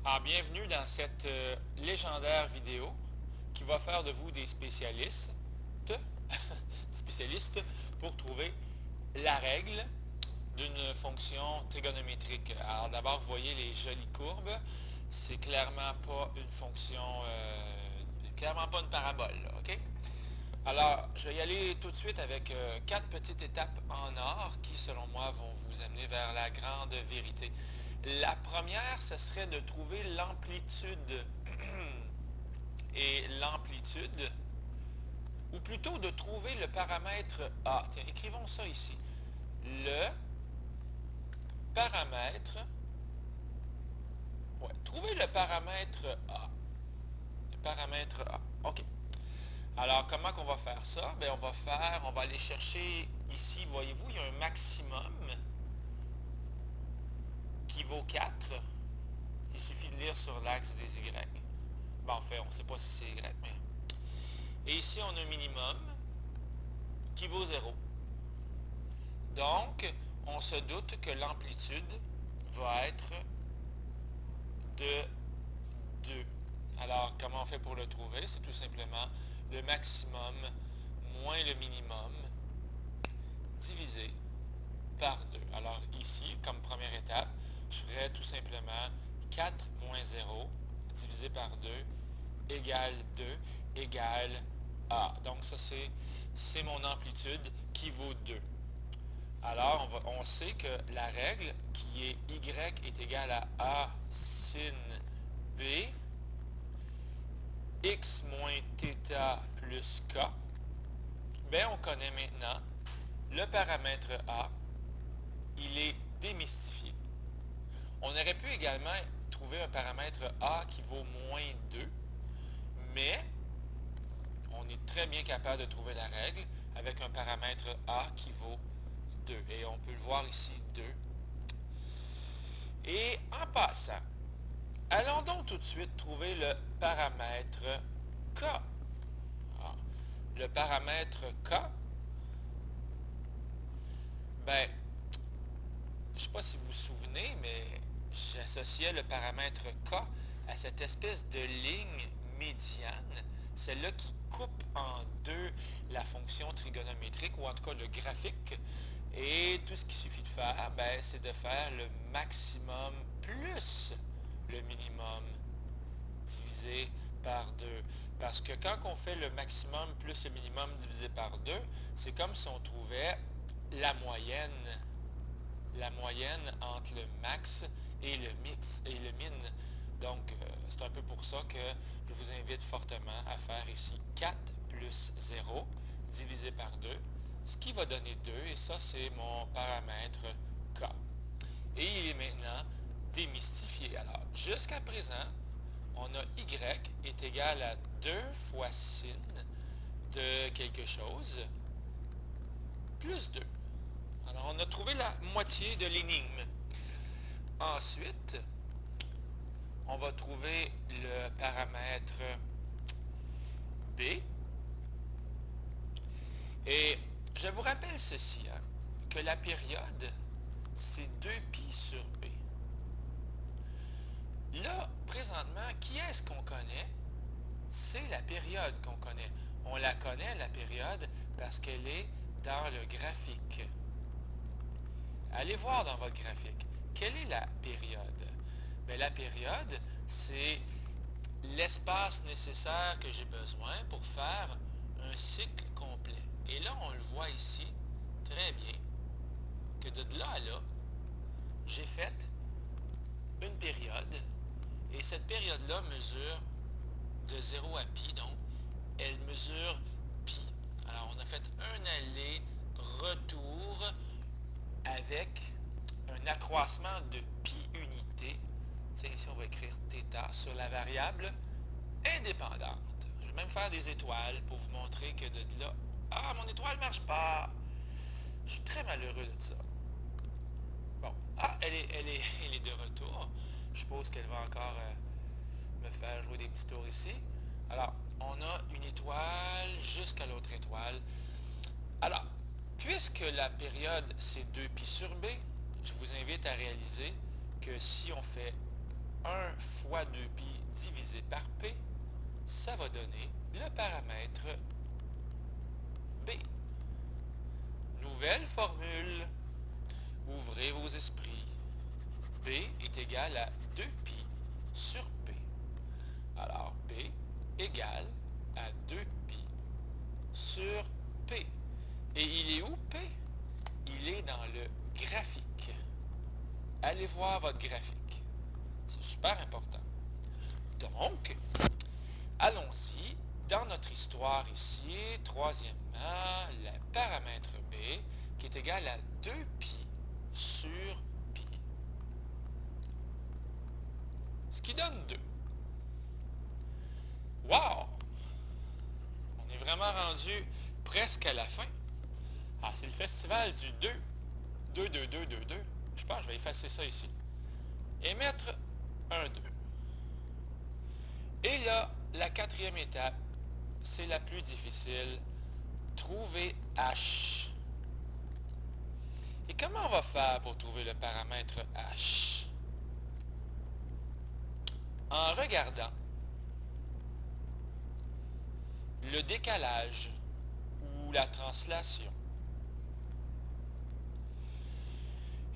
Alors, bienvenue dans cette légendaire vidéo qui va faire de vous des spécialistes, spécialistes pour trouver la règle d'une fonction trigonométrique. Alors d'abord, vous voyez les jolies courbes. C'est clairement pas une fonction, clairement pas une parabole, là, OK? Alors, je vais y aller tout de suite avec quatre petites étapes en or qui, selon moi, vont vous amener vers la grande vérité. La première, ce serait de trouver l'amplitude et l'amplitude, ou plutôt de trouver le paramètre A. Tiens, écrivons ça ici. Le paramètre, ouais, trouver le paramètre A. Le paramètre A. OK. Alors, comment qu'on va faire ça? Bien, on va aller chercher ici, voyez-vous, il y a un maximum qui vaut 4. Il suffit de lire sur l'axe des Y. Bon, en fait, on ne sait pas si c'est Y, mais... Et ici, on a un minimum qui vaut 0. Donc, on se doute que l'amplitude va être de 2. Alors, comment on fait pour le trouver? C'est tout simplement le maximum moins le minimum divisé par 2. Alors ici, comme première étape, je ferais tout simplement 4 moins 0 divisé par 2 égale 2 égale A. Donc ça, c'est mon amplitude qui vaut 2. Alors, on sait que la règle qui est Y est égale à A sin B, X moins θ plus K, bien, on connaît maintenant le paramètre A, il est démystifié. On aurait pu également trouver un paramètre A qui vaut moins 2, mais on est très bien capable de trouver la règle avec un paramètre A qui vaut 2. Et on peut le voir ici, 2. Et en passant, allons donc tout de suite trouver le paramètre K. Ah, le paramètre K, ben, je ne sais pas si vous vous souvenez, mais j'associais le paramètre K à cette espèce de ligne médiane, celle-là qui coupe en deux la fonction trigonométrique, ou en tout cas le graphique. Et tout ce qu'il suffit de faire, ben, c'est de faire le maximum plus le minimum divisé par 2. Parce que quand on fait le maximum plus le minimum divisé par 2, c'est comme si on trouvait la moyenne entre le max et le mix et le min. Donc, c'est un peu pour ça que je vous invite fortement à faire ici 4 plus 0 divisé par 2, ce qui va donner 2, et ça, c'est mon paramètre K. Et il est maintenant démystifié. Alors, jusqu'à présent, on a Y est égal à 2 fois sin de quelque chose plus 2. Alors, on a trouvé la moitié de l'énigme. Ensuite, on va trouver le paramètre B. Et je vous rappelle ceci, hein, que la période, c'est 2π sur B. Là, présentement, qui est-ce qu'on connaît? C'est la période qu'on connaît. On la connaît, la période, parce qu'elle est dans le graphique. Allez voir dans votre graphique. Quelle est la période? Bien, la période, c'est l'espace nécessaire que j'ai besoin pour faire un cycle complet. Et là, on le voit ici, très bien, que de là à là, j'ai fait une période, et cette période-là mesure de 0 à pi, donc elle mesure pi. Alors, on a fait un aller-retour avec un accroissement de pi unité. Tiens, ici, on va écrire θ sur la variable indépendante. Je vais même faire des étoiles pour vous montrer que de là... Ah, mon étoile ne marche pas! Je suis très malheureux de ça. Bon. Ah, elle est de retour. Je suppose qu'elle va encore me faire jouer des petits tours ici. Alors, on a une étoile jusqu'à l'autre étoile. Alors, puisque la période, c'est 2π sur B, je vous invite à réaliser que si on fait 1 fois 2pi divisé par p, ça va donner le paramètre b. Nouvelle formule. Ouvrez vos esprits. B est égal à 2pi sur p. Alors, B égale à 2pi sur p. Et il est où, p? Il est dans le graphique. Allez voir votre graphique. C'est super important. Donc, allons-y. Dans notre histoire ici, troisièmement, le paramètre b qui est égal à 2pi sur pi. Ce qui donne 2. Wow! On est vraiment rendu presque à la fin. Ah, c'est le festival du 2. 2, 2, 2, 2, 2. Je pense que je vais effacer ça ici. Et mettre un 2. Et là, la quatrième étape, c'est la plus difficile. Trouver h. Et comment on va faire pour trouver le paramètre h? En regardant le décalage ou la translation.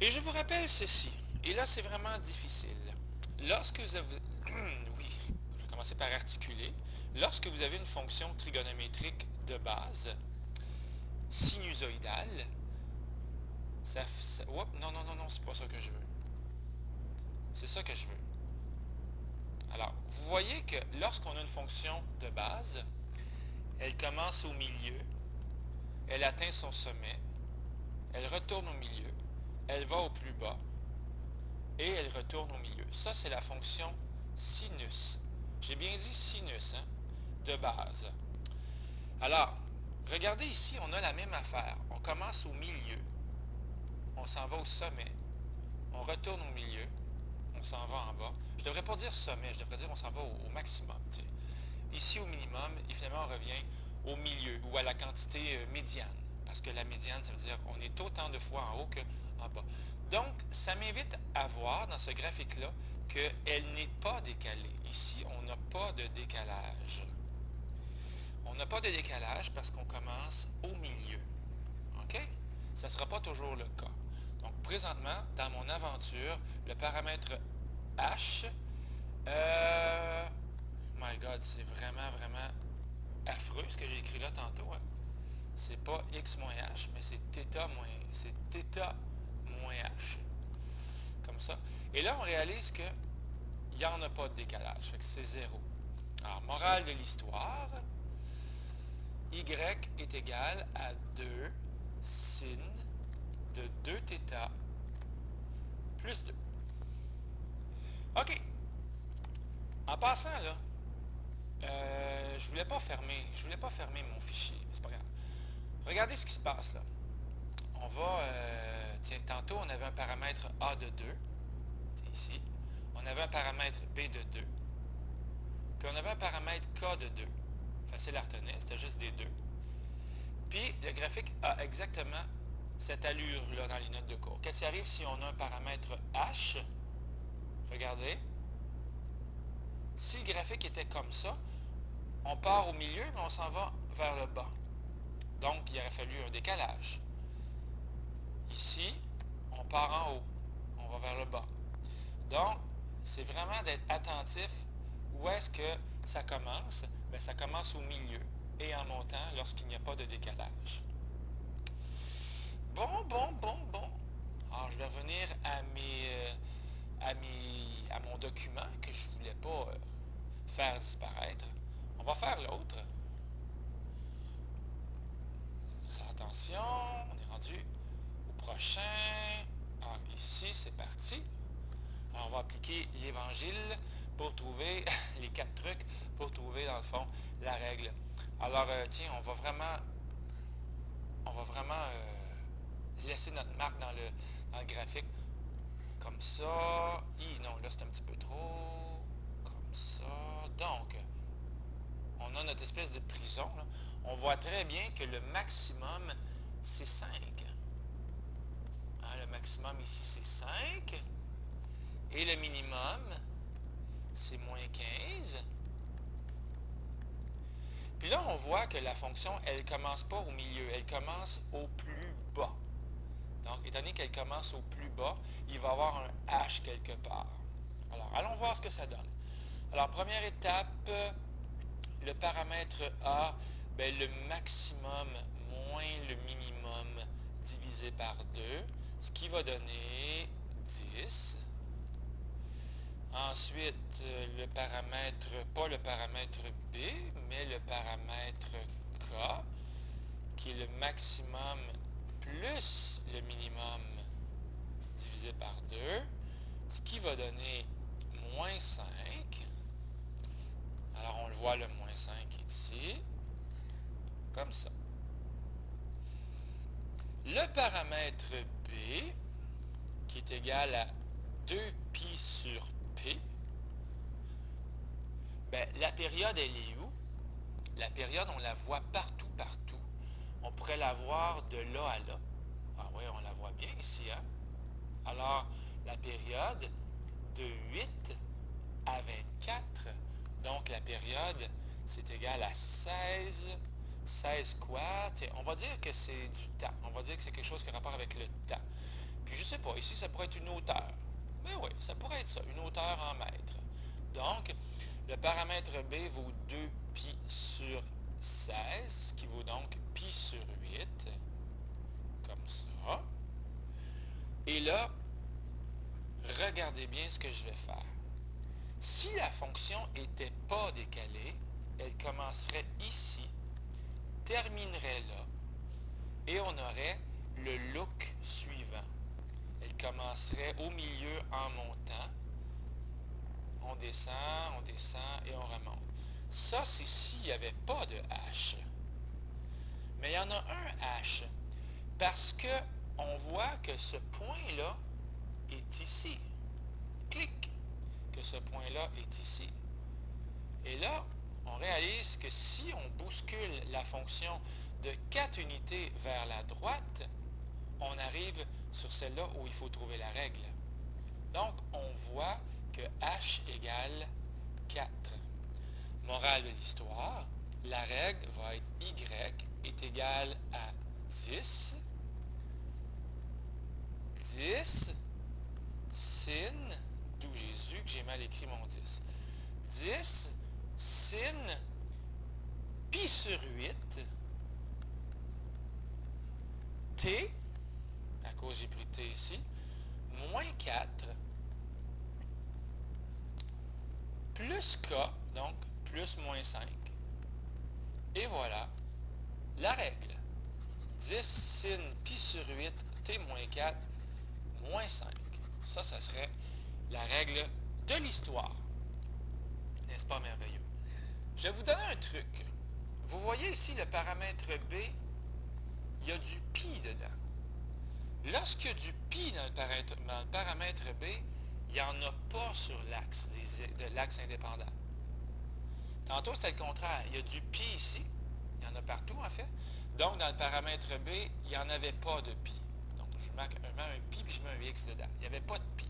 Et je vous rappelle ceci, et là c'est vraiment difficile. Lorsque vous avez... oui, je vais commencer par articuler. Lorsque vous avez une fonction trigonométrique de base, sinusoïdale, non, c'est pas ça que je veux. C'est ça que je veux. Alors, vous voyez que lorsqu'on a une fonction de base, elle commence au milieu, elle atteint son sommet, elle retourne au milieu, elle va au plus bas, et elle retourne au milieu. Ça, c'est la fonction sinus. J'ai bien dit sinus, hein, de base. Alors, regardez ici, on a la même affaire. On commence au milieu, on s'en va au sommet, on retourne au milieu, on s'en va en bas. Je ne devrais pas dire sommet, je devrais dire on s'en va au maximum. T'sais. Ici, au minimum, et finalement, on revient au milieu ou à la quantité médiane. Parce que la médiane, ça veut dire on est autant de fois en haut qu'en bas. Donc, ça m'invite à voir dans ce graphique-là qu'elle n'est pas décalée. Ici, on n'a pas de décalage. On n'a pas de décalage parce qu'on commence au milieu. OK? Ça ne sera pas toujours le cas. Donc, présentement, dans mon aventure, le paramètre h, my God, c'est vraiment, vraiment affreux ce que j'ai écrit là tantôt. Hein? C'est pas x moins h, mais c'est θ moins h. Comme ça. Et là, on réalise qu'il n'y en a pas de décalage. Fait que c'est 0. Alors, morale de l'histoire, y est égal à 2 sin de 2θ plus 2. OK. En passant, là, je voulais pas fermer mon fichier. C'est pas grave. Regardez ce qui se passe, là. On va... tiens, tantôt, on avait un paramètre A de 2. C'est ici. On avait un paramètre B de 2. Puis on avait un paramètre K de 2. Facile à retenir, c'était juste des 2. Puis le graphique a exactement cette allure-là dans les notes de cours. Qu'est-ce qui arrive si on a un paramètre H? Regardez. Si le graphique était comme ça, on part au milieu, mais on s'en va vers le bas. Donc, il aurait fallu un décalage. Ici, on part en haut. On va vers le bas. Donc, c'est vraiment d'être attentif où est-ce que ça commence. Bien, ça commence au milieu et en montant lorsqu'il n'y a pas de décalage. Bon. Alors, je vais revenir à mon document que je ne voulais pas faire disparaître. On va faire l'autre. Attention, on est rendu au prochain. Alors, ici, c'est parti. Alors, on va appliquer l'Évangile pour trouver les 4 trucs pour trouver, dans le fond, la règle. Alors, tiens, on va vraiment laisser notre marque dans le graphique. Comme ça. Non, là, c'est un petit peu trop. Comme ça. Donc, on a notre espèce de prison. Là. On voit très bien que le maximum, c'est 5. Hein, le maximum ici, c'est 5. Et le minimum, c'est moins 15. Puis là, on voit que la fonction, elle ne commence pas au milieu, elle commence au plus bas. Donc, étant donné qu'elle commence au plus bas, il va y avoir un h quelque part. Alors, allons voir ce que ça donne. Alors, première étape, le paramètre A, bien, le maximum moins le minimum divisé par 2, ce qui va donner 10. Ensuite, le paramètre, pas le paramètre B, mais le paramètre K, qui est le maximum plus le minimum divisé par 2, ce qui va donner moins 5. Alors, on le voit, le moins 5 est ici, comme ça. Le paramètre B, qui est égal à 2pi sur P, bien, la période, elle est où? La période, on la voit partout, partout. On pourrait la voir de là à là. Ah oui, on la voit bien ici, hein? Alors, la période de 8 à 24, donc la période, c'est égal à 16. 16 quoi? On va dire que c'est du temps. On va dire que c'est quelque chose qui a rapport avec le temps. Puis je sais pas, ici, ça pourrait être une hauteur. Mais oui, ça pourrait être ça, une hauteur en mètres. Donc, le paramètre B vaut 2pi sur 16, ce qui vaut donc pi sur 8, comme ça. Et là, regardez bien ce que je vais faire. Si la fonction n'était pas décalée, elle commencerait ici, terminerait là, et on aurait le look suivant. Elle commencerait au milieu en montant. On descend et on remonte. Ça, c'est s'il n'y avait pas de H. Mais il y en a un H, parce que on voit que ce point-là est ici. Clic, que ce point-là est ici. Et là, on réalise que si on bouscule la fonction de 4 unités vers la droite, on arrive sur celle-là où il faut trouver la règle. Donc, on voit que h égale 4. Morale de l'histoire, la règle va être y est égale à 10. 10 sin, d'où Jésus que j'ai mal écrit mon 10. 10 sin pi sur 8 t, à cause j'ai pris t ici, moins 4 plus k, donc plus moins 5. Et voilà la règle. 10 sin pi sur 8 t moins 4 moins 5. Ça serait la règle de l'histoire. N'est-ce pas merveilleux? Je vais vous donner un truc. Vous voyez ici le paramètre B, il y a du pi dedans. Lorsqu'il y a du pi dans le paramètre B, il n'y en a pas sur l'axe de l'axe indépendant. Tantôt, c'est le contraire. Il y a du pi ici. Il y en a partout, en fait. Donc, dans le paramètre B, il n'y en avait pas de pi. Donc, je mets un pi puis je mets un x dedans. Il n'y avait pas de pi.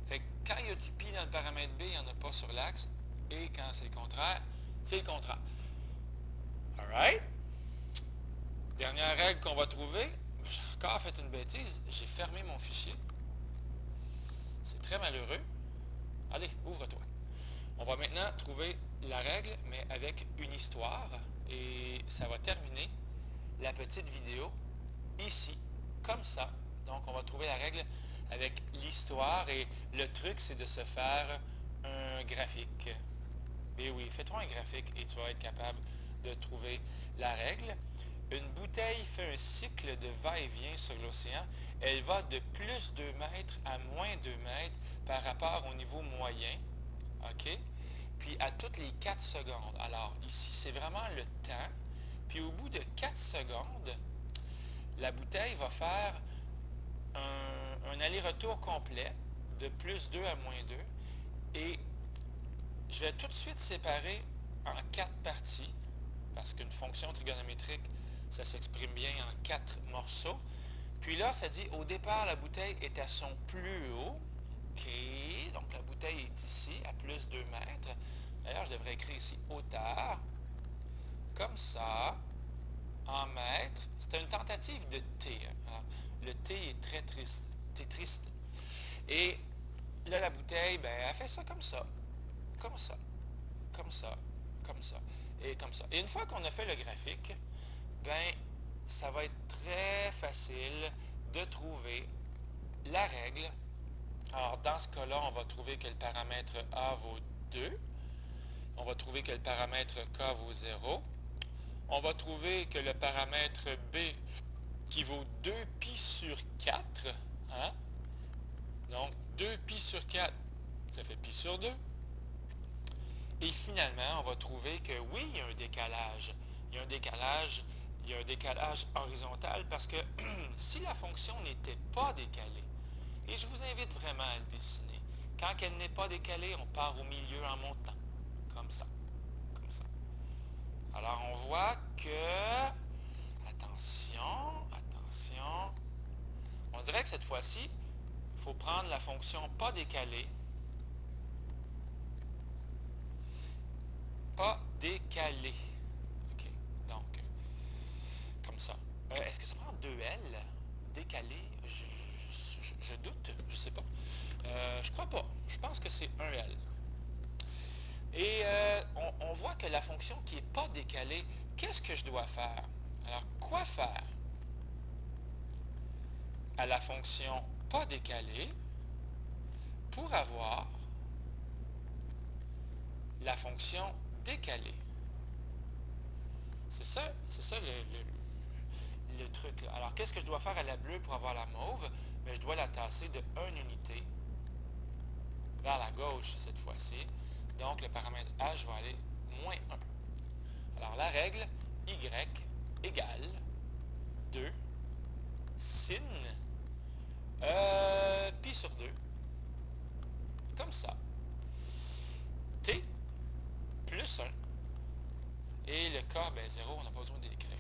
Fait que quand il y a du pi dans le paramètre B, il n'y en a pas sur l'axe. Et quand c'est le contraire, c'est le contraire. All right? Dernière règle qu'on va trouver. J'ai encore fait une bêtise. J'ai fermé mon fichier. C'est très malheureux. Allez, ouvre-toi. On va maintenant trouver la règle, mais avec une histoire. Et ça va terminer la petite vidéo ici, comme ça. Donc, on va trouver la règle avec l'histoire. Et le truc, c'est de se faire un graphique. Et oui, fais-toi un graphique et tu vas être capable de trouver la règle. Une bouteille fait un cycle de va-et-vient sur l'océan. Elle va de plus 2 mètres à moins 2 mètres par rapport au niveau moyen. OK? Puis à toutes les 4 secondes. Alors, ici, c'est vraiment le temps. Puis au bout de 4 secondes, la bouteille va faire un aller-retour complet de plus 2 à moins 2. Et je vais tout de suite séparer en 4 parties, parce qu'une fonction trigonométrique, ça s'exprime bien en 4 morceaux. Puis là, ça dit, au départ, la bouteille est à son plus haut. OK, donc la bouteille est est ici, à plus 2 mètres. D'ailleurs, je devrais écrire ici hauteur, comme ça, en mètres. C'était une tentative de T. Alors, le T est très triste. T triste. Et là, la bouteille, ben, elle fait ça, comme ça, comme ça, comme ça, comme ça, et comme ça. Et une fois qu'on a fait le graphique, ben, ça va être très facile de trouver la règle. Alors, dans ce cas-là, on va trouver que le paramètre A vaut 2. On va trouver que le paramètre K vaut 0. On va trouver que le paramètre B qui vaut 2π sur 4, hein? Donc, 2π sur 4, ça fait π sur 2. Et finalement, on va trouver que oui, il y a un décalage. Il y a un décalage, il y a un décalage horizontal parce que si la fonction n'était pas décalée, et je vous invite vraiment à le dessiner, quand elle n'est pas décalée, on part au milieu en montant, comme ça, comme ça. Alors, on voit que, attention, attention, on dirait que cette fois-ci, il faut prendre la fonction pas décalée, pas décalée. OK, donc, comme ça. Est-ce que ça prend 2L? Décalé? Je doute, je sais pas. Je crois pas. Je pense que c'est 1L. Et on voit que la fonction qui n'est pas décalée, qu'est-ce que je dois faire? Alors, quoi faire à la fonction pas décalée pour avoir la fonction décalée? C'est ça le truc, là. Alors, qu'est-ce que je dois faire à la bleue pour avoir la mauve? Bien, je dois la tasser de 1 unité vers la gauche cette fois-ci. Donc, le paramètre H va aller moins 1. Alors, la règle Y égale 2 sin pi sur 2, comme ça. T plus 1. Et le K, ben 0, on n'a pas besoin de l'écrire.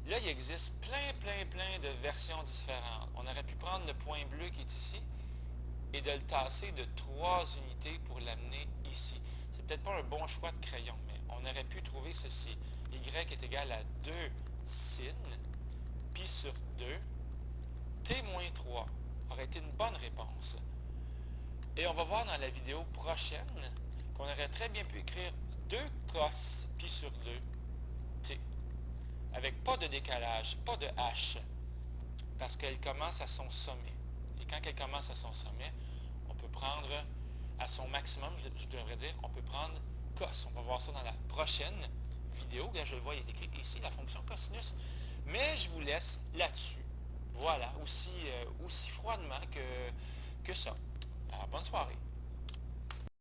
Là, il existe plein de versions différentes. On aurait pu prendre le point bleu qui est ici et de le tasser de 3 unités pour l'amener ici. C'est peut-être pas un bon choix de crayon, mais on aurait pu trouver ceci. Y est égal à 2 sin pi sur 2. T moins 3 aurait été une bonne réponse. Et on va voir dans la vidéo prochaine qu'on aurait très bien pu écrire 2 cos pi sur 2 t, avec pas de décalage, pas de h, parce qu'elle commence à son sommet. Et quand elle commence à son sommet, on peut prendre à son maximum, je devrais dire, on peut prendre cos. On va voir ça dans la prochaine vidéo. Là, je le vois, il est écrit ici, la fonction cosinus. Mais je vous laisse là-dessus. Voilà, aussi froidement que ça. Alors, bonne soirée.